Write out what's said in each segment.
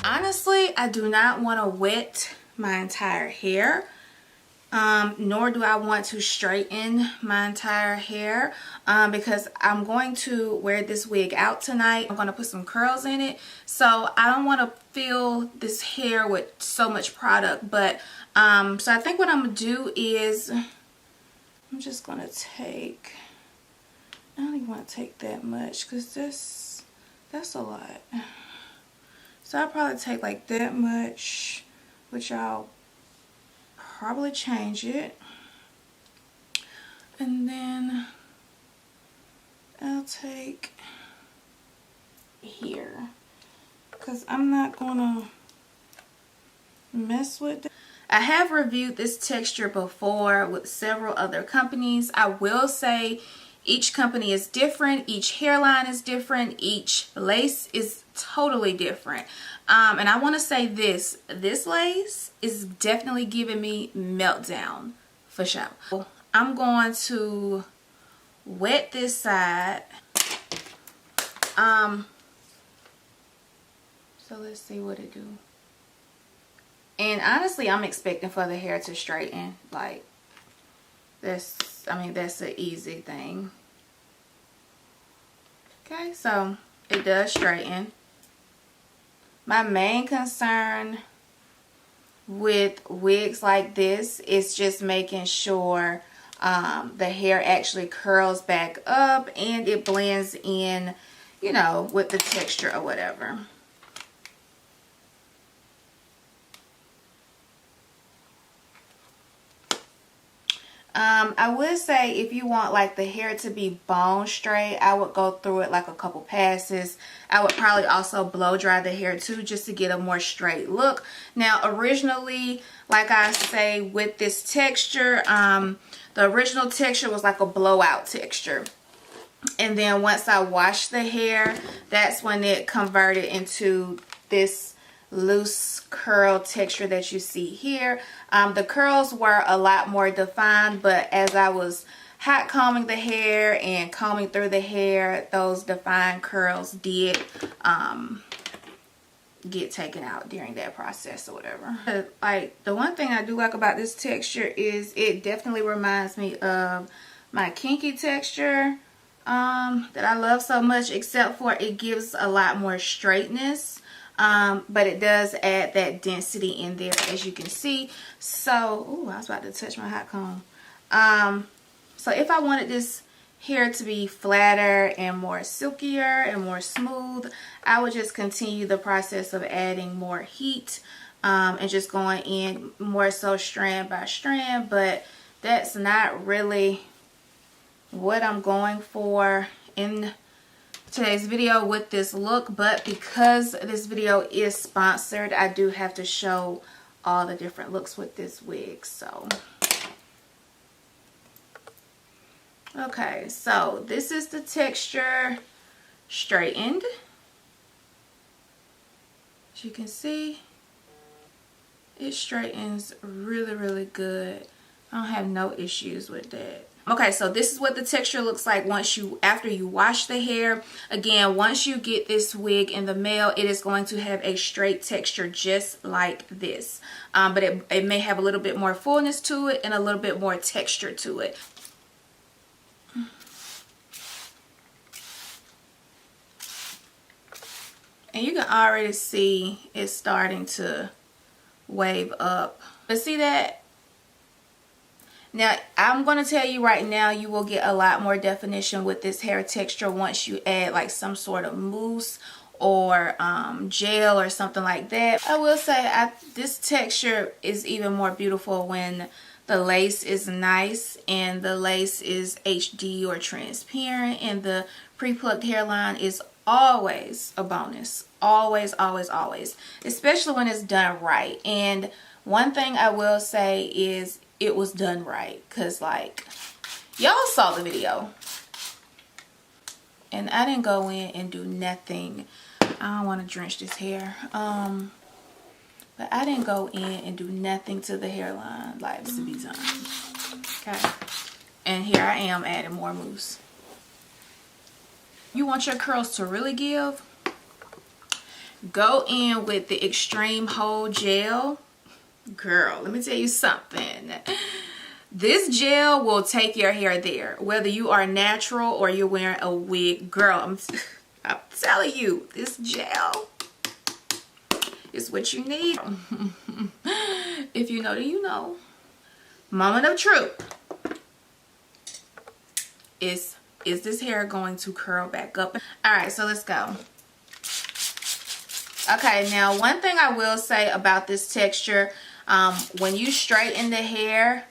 Honestly, I do not want to wet my entire hair. Nor do I want to straighten my entire hair because I'm going to wear this wig out tonight. I'm going to put some curls in it, so I don't want to fill this hair with so much product. But so I think what I'm going to do is I'm just going to take, I don't even want to take that much because that's a lot. So I'll probably take like that much, which I'll probably change it, and then I'll take here because I'm not gonna mess with it. I have reviewed this texture before with several other companies. I will say each company is different, each hairline is different, each lace is totally different. And I want to say this lace is definitely giving me meltdown for sure. I'm going to wet this side. So let's see what it do. And honestly, I'm expecting for the hair to straighten. Like that's, I mean, that's an easy thing. Okay, so it does straighten. My main concern with wigs like this is just making sure the hair actually curls back up and it blends in, you know, with the texture or whatever. I would say if you want like the hair to be bone straight, I would go through it like a couple passes. I would probably also blow dry the hair too, just to get a more straight look. Now originally, like I say, with this texture, the original texture was like a blowout texture. And then once I washed the hair, that's when it converted into this loose curl texture that you see here. The curls were a lot more defined, but as I was hot combing the hair and combing through the hair, those defined curls did get taken out during that process or whatever. Like, the one thing I do like about this texture is it definitely reminds me of my kinky texture that I love so much, except for it gives a lot more straightness. But it does add that density in there, as you can see. So, ooh, I was about to touch my hot comb. So if I wanted this hair to be flatter and more silkier and more smooth, I would just continue the process of adding more heat and just going in more so strand by strand. But that's not really what I'm going for in today's video with this look. But because this video is sponsored, I do have to show all the different looks with this wig. So okay, so this is the texture straightened. As you can see, it straightens really good. I don't have no issues with that. Okay, so this is what the texture looks like after you wash the hair. Again, once you get this wig in the mail, it is going to have a straight texture just like this. But it may have a little bit more fullness to it and a little bit more texture to it. And you can already see it's starting to wave up. But see that? Now, I'm going to tell you right now, you will get a lot more definition with this hair texture once you add like some sort of mousse or gel or something like that. I will say this texture is even more beautiful when the lace is nice and the lace is HD or transparent, and the pre-plucked hairline is always a bonus. Always, especially when it's done right. And one thing I will say is it was done right, because like y'all saw the video and I didn't go in and do nothing. I don't want to drench this hair, but I didn't go in and do nothing to the hairline like to be done. Okay, and here I am adding more mousse. You want your curls to really give, go in with the Extreme Hold Gel. Girl, let me tell you something. This gel will take your hair there, whether you are natural or you're wearing a wig. Girl, I'm telling you, this gel is what you need. If you know, then you know. Moment of truth. Is this hair going to curl back up? All right, so let's go. Okay, now one thing I will say about this texture, when you straighten the hair,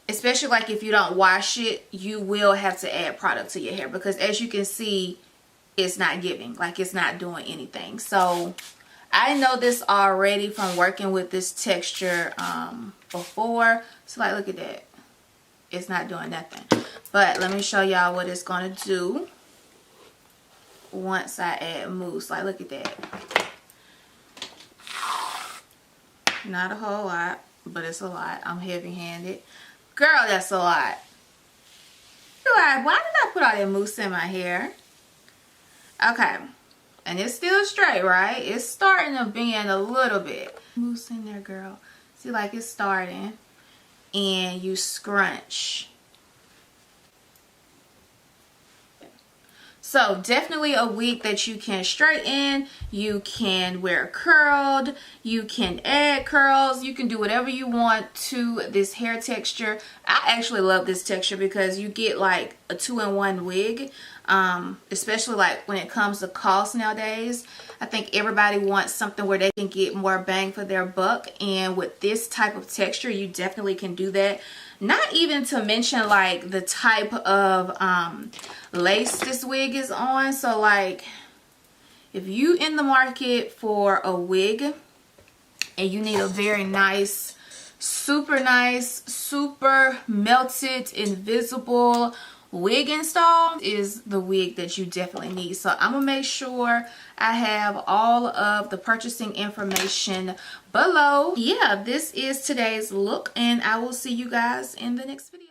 especially like if you don't wash it, you will have to add product to your hair, because as you can see, it's not giving, like it's not doing anything. So I know this already from working with this texture before. So like, look at that, it's not doing nothing. But let me show y'all what it's gonna do once I add mousse. Like, look at that. Not a whole lot, but it's a lot. I'm heavy-handed. Girl, that's a lot. Why did I put all that mousse in my hair? Okay. And it's still straight, right? It's starting to bend a little bit. Mousse in there, girl. See, like it's starting. And you scrunch. So definitely a wig that you can straighten, you can wear curled, you can add curls, you can do whatever you want to this hair texture. I actually love this texture because you get like a 2-in-1 wig, especially like when it comes to cost nowadays. I think everybody wants something where they can get more bang for their buck, and with this type of texture you definitely can do that. Not even to mention like the type of lace this wig is on. So like if you in the market for a wig and you need a very nice, super melted, invisible wig install, is the wig that you definitely need. So I'm gonna make sure I have all of the purchasing information below. Yeah, this is today's look, and I will see you guys in the next video.